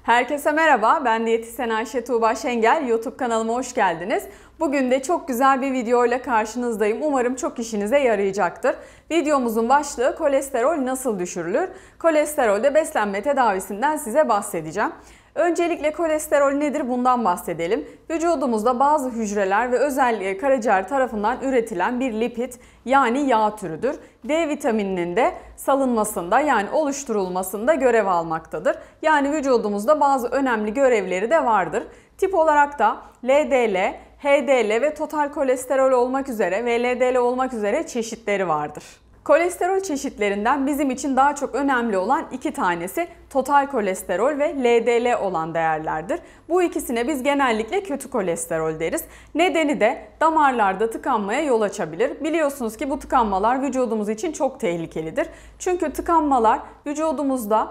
Herkese merhaba, ben diyetisyen Ayşe Tuğba Şengel. YouTube kanalıma hoş geldiniz. Bugün de çok güzel bir video ile karşınızdayım. Umarım çok işinize yarayacaktır. Videomuzun başlığı kolesterol nasıl düşürülür? Kolesterolde beslenme tedavisinden size bahsedeceğim. Öncelikle kolesterol nedir bundan bahsedelim. Vücudumuzda bazı hücreler ve özellikle karaciğer tarafından üretilen bir lipid yani yağ türüdür. D vitamininin de salınmasında yani oluşturulmasında görev almaktadır. Yani vücudumuzda bazı önemli görevleri de vardır. Tip olarak da LDL, HDL ve total kolesterol olmak üzere ve LDL olmak üzere çeşitleri vardır. Kolesterol çeşitlerinden bizim için daha çok önemli olan iki tanesi total kolesterol ve LDL olan değerlerdir. Bu ikisine biz genellikle kötü kolesterol deriz. Nedeni de damarlarda tıkanmaya yol açabilir. Biliyorsunuz ki bu tıkanmalar vücudumuz için çok tehlikelidir. Çünkü tıkanmalar vücudumuzda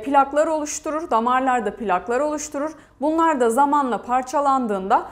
plaklar oluşturur, damarlarda plaklar oluşturur. Bunlar da zamanla parçalandığında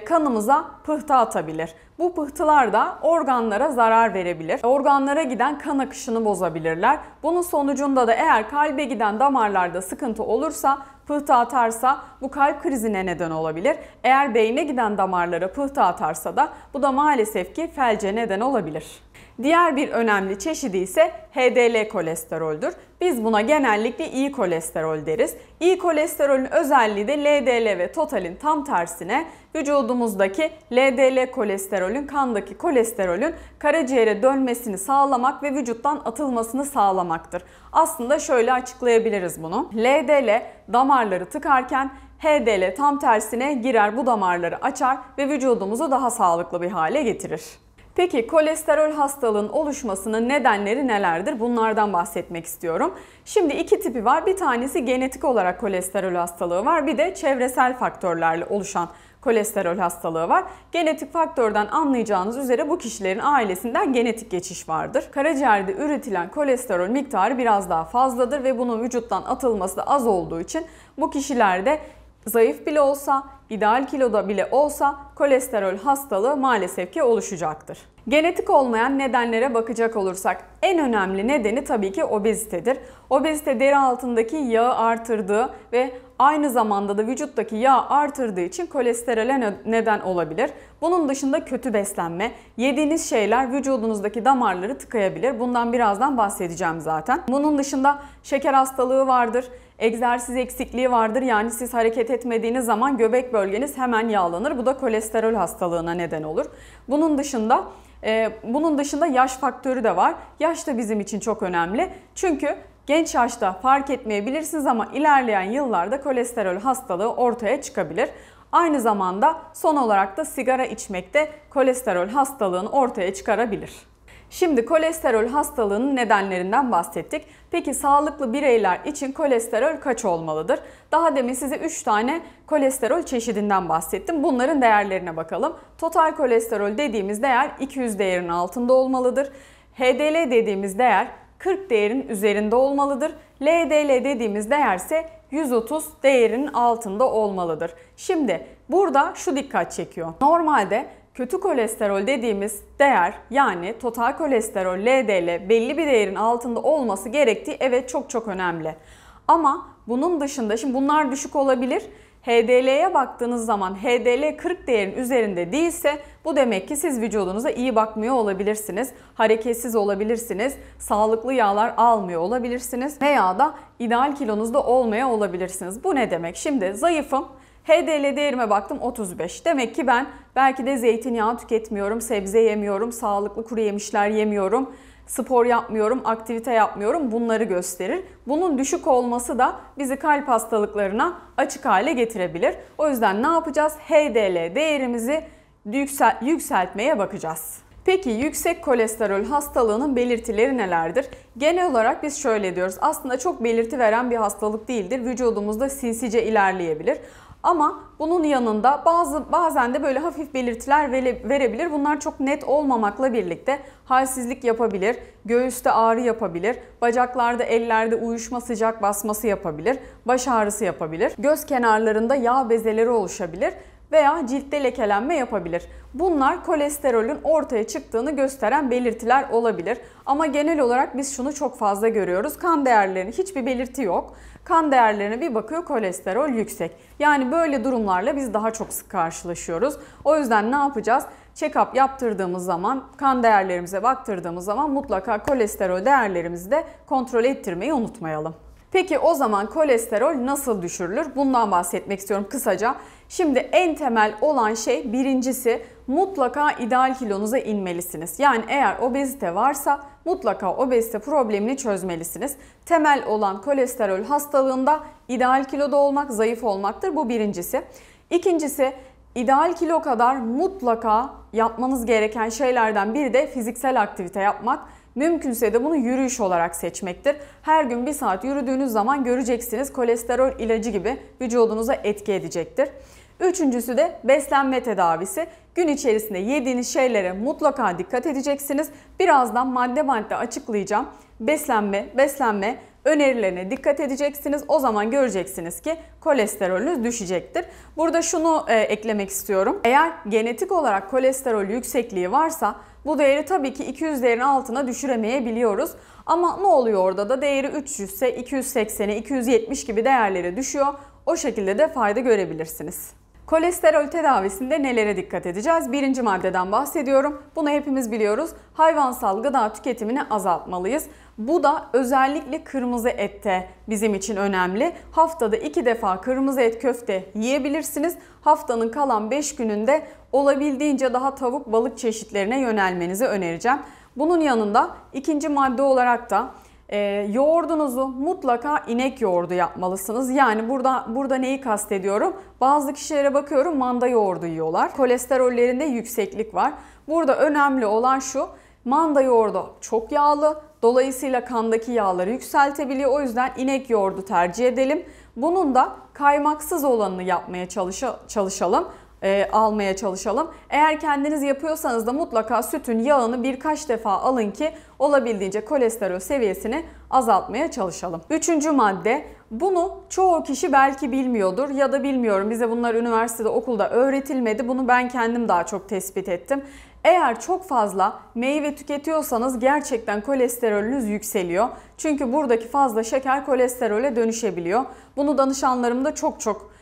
kanımıza pıhtı atabilir. Bu pıhtılar da organlara zarar verebilir. Organlara giden kan akışını bozabilirler. Bunun sonucunda da eğer kalbe giden damarlarda sıkıntı olursa, pıhtı atarsa bu kalp krizine neden olabilir. Eğer beyne giden damarlara pıhtı atarsa da bu da maalesef ki felce neden olabilir. Diğer bir önemli çeşidi ise HDL kolesteroldür. Biz buna genellikle iyi kolesterol deriz. İyi kolesterolün özelliği de LDL ve totalin tam tersine vücudumuzdaki LDL kolesterolün, kandaki kolesterolün karaciğere dönmesini sağlamak ve vücuttan atılmasını sağlamaktır. Aslında şöyle açıklayabiliriz bunu. LDL damarları tıkarken HDL tam tersine girer, bu damarları açar ve vücudumuzu daha sağlıklı bir hale getirir. Peki kolesterol hastalığının oluşmasının nedenleri nelerdir? Bunlardan bahsetmek istiyorum. Şimdi iki tipi var. Bir tanesi genetik olarak kolesterol hastalığı var. Bir de çevresel faktörlerle oluşan kolesterol hastalığı var. Genetik faktörden anlayacağınız üzere bu kişilerin ailesinden genetik geçiş vardır. Karaciğerde üretilen kolesterol miktarı biraz daha fazladır ve bunun vücuttan atılması da az olduğu için bu kişilerde zayıf bile olsa, ideal kiloda bile olsa kolesterol hastalığı maalesef ki oluşacaktır. Genetik olmayan nedenlere bakacak olursak en önemli nedeni tabii ki obezitedir. Obezite deri altındaki yağı artırdığı ve aynı zamanda da vücuttaki yağ artırdığı için kolesterole neden olabilir. Bunun dışında kötü beslenme, yediğiniz şeyler vücudunuzdaki damarları tıkayabilir. Bundan birazdan bahsedeceğim zaten. Bunun dışında şeker hastalığı vardır. Egzersiz eksikliği vardır. Yani siz hareket etmediğiniz zaman göbek bölgeniz hemen yağlanır. Bu da kolesterol hastalığına neden olur. Bunun dışında yaş faktörü de var. Yaş da bizim için çok önemli. Çünkü genç yaşta fark etmeyebilirsiniz ama ilerleyen yıllarda kolesterol hastalığı ortaya çıkabilir. Aynı zamanda son olarak da sigara içmek de kolesterol hastalığını ortaya çıkarabilir. Şimdi kolesterol hastalığının nedenlerinden bahsettik. Peki sağlıklı bireyler için kolesterol kaç olmalıdır? Daha demin size 3 tane kolesterol çeşidinden bahsettim. Bunların değerlerine bakalım. Total kolesterol dediğimiz değer 200 değerinin altında olmalıdır. HDL dediğimiz değer 40 değerin üzerinde olmalıdır. LDL dediğimiz değer ise 130 değerinin altında olmalıdır. Şimdi burada şu dikkat çekiyor. Normalde kötü kolesterol dediğimiz değer yani total kolesterol, LDL belli bir değerin altında olması gerektiği evet çok önemli. Ama bunun dışında şimdi bunlar düşük olabilir. HDL'ye baktığınız zaman HDL 40 değerin üzerinde değilse bu demek ki siz vücudunuza iyi bakmıyor olabilirsiniz. Hareketsiz olabilirsiniz. Sağlıklı yağlar almıyor olabilirsiniz. Veya da ideal kilonuzda olmaya olabilirsiniz. Bu ne demek? Şimdi zayıfım. HDL değerime baktım 35. Demek ki ben belki de zeytinyağı tüketmiyorum, sebze yemiyorum, sağlıklı kuru yemişler yemiyorum, spor yapmıyorum, aktivite yapmıyorum, bunları gösterir. Bunun düşük olması da bizi kalp hastalıklarına açık hale getirebilir. O yüzden ne yapacağız? HDL değerimizi yükseltmeye bakacağız. Peki yüksek kolesterol hastalığının belirtileri nelerdir? Genel olarak biz şöyle diyoruz. Aslında çok belirti veren bir hastalık değildir. Vücudumuzda sinsice ilerleyebilir. Ama bunun yanında bazen de böyle hafif belirtiler verebilir. Bunlar çok net olmamakla birlikte halsizlik yapabilir, göğüste ağrı yapabilir, bacaklarda, ellerde uyuşma, sıcak basması yapabilir, baş ağrısı yapabilir, göz kenarlarında yağ bezeleri oluşabilir. veya ciltte lekelenme yapabilir. Bunlar kolesterolün ortaya çıktığını gösteren belirtiler olabilir. Ama genel olarak biz şunu çok fazla görüyoruz. Kan değerlerinin hiçbir belirti yok. Kan değerlerine bir bakıyor, kolesterol yüksek. Yani böyle durumlarla biz daha çok sık karşılaşıyoruz. O yüzden ne yapacağız? Check-up yaptırdığımız zaman, kan değerlerimize baktırdığımız zaman mutlaka kolesterol değerlerimizi de kontrol ettirmeyi unutmayalım. Peki o zaman kolesterol nasıl düşürülür? Bundan bahsetmek istiyorum kısaca. Şimdi en temel olan şey, birincisi mutlaka ideal kilonuza inmelisiniz. Yani eğer obezite varsa mutlaka obezite problemini çözmelisiniz. Temel olan kolesterol hastalığında ideal kiloda olmak, zayıf olmaktır. Bu birincisi. İkincisi, ideal kilo kadar mutlaka yapmanız gereken şeylerden biri de fiziksel aktivite yapmak. Mümkünse de bunu yürüyüş olarak seçmektir. Her gün 1 saat yürüdüğünüz zaman göreceksiniz kolesterol ilacı gibi vücudunuza etki edecektir. Üçüncüsü de beslenme tedavisi. Gün içerisinde yediğiniz şeylere mutlaka dikkat edeceksiniz. Birazdan madde madde açıklayacağım. Beslenme önerilerine dikkat edeceksiniz. O zaman göreceksiniz ki kolesterolünüz düşecektir. Burada şunu eklemek istiyorum. Eğer genetik olarak kolesterol yüksekliği varsa bu değeri tabii ki 200 değerinin altına düşüremeyebiliyoruz. Ama ne oluyor orada da? Değeri 300 ise 280'e 270 gibi değerlere düşüyor. O şekilde de fayda görebilirsiniz. Kolesterol tedavisinde nelere dikkat edeceğiz? Birinci maddeden bahsediyorum. Bunu hepimiz biliyoruz. Hayvansal gıda tüketimini azaltmalıyız. Bu da özellikle kırmızı ette bizim için önemli. Haftada 2 defa kırmızı et köfte yiyebilirsiniz. Haftanın kalan 5 gününde olabildiğince daha tavuk, balık çeşitlerine yönelmenizi önereceğim. Bunun yanında ikinci madde olarak da yoğurdunuzu mutlaka inek yoğurdu yapmalısınız. Yani burada neyi kastediyorum? Bazı kişilere bakıyorum manda yoğurdu yiyorlar. Kolesterollerinde yükseklik var. Burada önemli olan şu: manda yoğurdu çok yağlı. Dolayısıyla kandaki yağları yükseltebiliyor. O yüzden inek yoğurdu tercih edelim. Bunun da kaymaksız olanını yapmaya almaya çalışalım. Eğer kendiniz yapıyorsanız da mutlaka sütün yağını birkaç defa alın ki olabildiğince kolesterol seviyesini azaltmaya çalışalım. Üçüncü madde, bunu çoğu kişi belki bilmiyordur ya da bilmiyorum. Bize bunlar üniversitede, okulda öğretilmedi. Bunu ben kendim daha çok tespit ettim. Eğer çok fazla meyve tüketiyorsanız gerçekten kolesterolünüz yükseliyor. Çünkü buradaki fazla şeker kolesterole dönüşebiliyor. Bunu danışanlarımda çok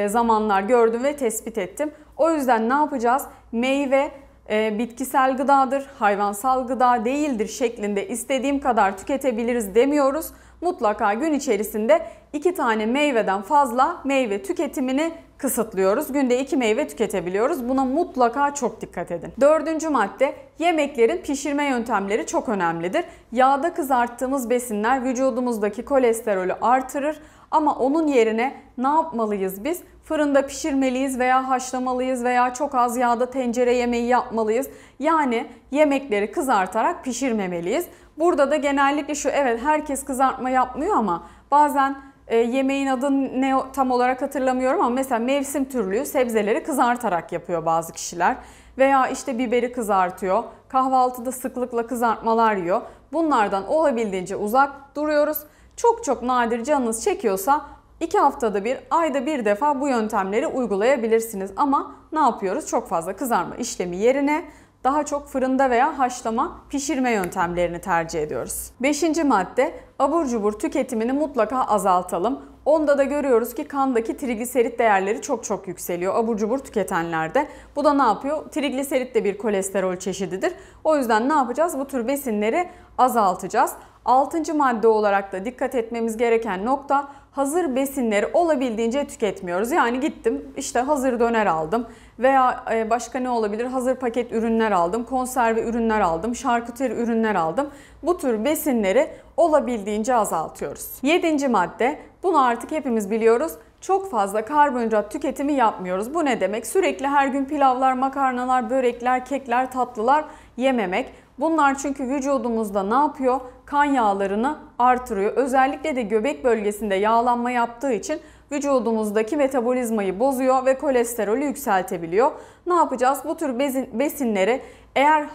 zamanlar gördüm ve tespit ettim. O yüzden ne yapacağız? Meyve bitkisel gıdadır, hayvansal gıda değildir şeklinde istediğim kadar tüketebiliriz demiyoruz. Mutlaka gün içerisinde 2 tane meyveden fazla meyve tüketimini kısıtlıyoruz. Günde 2 meyve tüketebiliyoruz. Buna mutlaka çok dikkat edin. Dördüncü madde, yemeklerin pişirme yöntemleri çok önemlidir. Yağda kızarttığımız besinler vücudumuzdaki kolesterolü artırır. Ama onun yerine ne yapmalıyız biz? Fırında pişirmeliyiz veya haşlamalıyız veya çok az yağda tencere yemeği yapmalıyız. Yani yemekleri kızartarak pişirmemeliyiz. Burada da genellikle şu, evet herkes kızartma yapmıyor ama bazen yemeğin adını ne tam olarak hatırlamıyorum ama mesela mevsim türlü sebzeleri kızartarak yapıyor bazı kişiler. Veya işte biberi kızartıyor. Kahvaltıda sıklıkla kızartmalar yiyor. Bunlardan olabildiğince uzak duruyoruz. Çok nadir canınız çekiyorsa 2 haftada bir, ayda bir defa bu yöntemleri uygulayabilirsiniz. Ama ne yapıyoruz? Çok fazla kızarma işlemi yerine daha çok fırında veya haşlama, pişirme yöntemlerini tercih ediyoruz. 5. madde, abur cubur tüketimini mutlaka azaltalım. Onda da görüyoruz ki kandaki trigliserit değerleri çok yükseliyor abur cubur tüketenlerde. Bu da ne yapıyor? Trigliserit de bir kolesterol çeşididir. O yüzden ne yapacağız? Bu tür besinleri azaltacağız. 6. madde olarak da dikkat etmemiz gereken nokta, hazır besinleri olabildiğince tüketmiyoruz. Yani gittim işte hazır döner aldım veya başka ne olabilir? Hazır paket ürünler aldım, konserve ürünler aldım, şarküteri ürünler aldım. Bu tür besinleri olabildiğince azaltıyoruz. 7. madde, bunu artık hepimiz biliyoruz. Çok fazla karbonhidrat tüketimi yapmıyoruz. Bu ne demek? Sürekli her gün pilavlar, makarnalar, börekler, kekler, tatlılar yememek. Bunlar çünkü vücudumuzda ne yapıyor? Kan yağlarını artırıyor. Özellikle de göbek bölgesinde yağlanma yaptığı için vücudumuzdaki metabolizmayı bozuyor ve kolesterolü yükseltebiliyor. Ne yapacağız? Bu tür besinleri eğer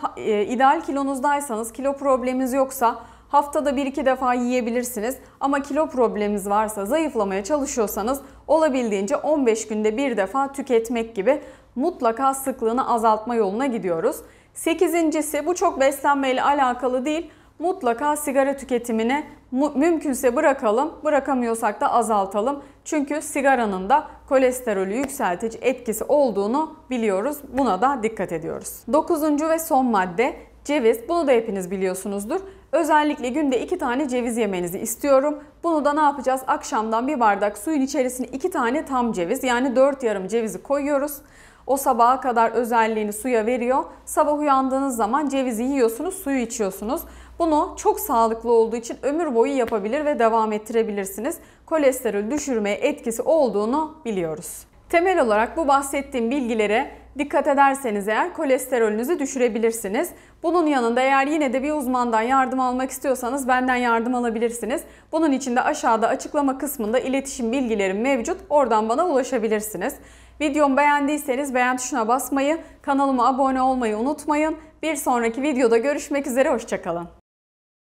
ideal kilonuzdaysanız, kilo probleminiz yoksa Haftada 1-2 defa yiyebilirsiniz ama kilo probleminiz varsa, zayıflamaya çalışıyorsanız olabildiğince 15 günde bir defa tüketmek gibi mutlaka sıklığını azaltma yoluna gidiyoruz. 8.'si bu çok beslenmeyle alakalı değil. Mutlaka sigara tüketimini mümkünse bırakalım, bırakamıyorsak da azaltalım. Çünkü sigaranın da kolesterolü yükseltici etkisi olduğunu biliyoruz. Buna da dikkat ediyoruz. 9. ve son madde ceviz. Bunu da hepiniz biliyorsunuzdur. Özellikle günde 2 tane ceviz yemenizi istiyorum. Bunu da ne yapacağız? Akşamdan bir bardak suyun içerisine 2 tane tam ceviz, yani 4 yarım cevizi koyuyoruz. O sabaha kadar özelliğini suya veriyor. Sabah uyandığınız zaman cevizi yiyorsunuz, suyu içiyorsunuz. Bunu çok sağlıklı olduğu için ömür boyu yapabilir ve devam ettirebilirsiniz. Kolesterol düşürmeye etkisi olduğunu biliyoruz. Temel olarak bu bahsettiğim bilgilere dikkat ederseniz eğer kolesterolünüzü düşürebilirsiniz. Bunun yanında eğer yine de bir uzmandan yardım almak istiyorsanız benden yardım alabilirsiniz. Bunun için de aşağıda açıklama kısmında iletişim bilgilerim mevcut. Oradan bana ulaşabilirsiniz. Videomu beğendiyseniz beğen tuşuna basmayı, kanalıma abone olmayı unutmayın. Bir sonraki videoda görüşmek üzere, hoşça kalın.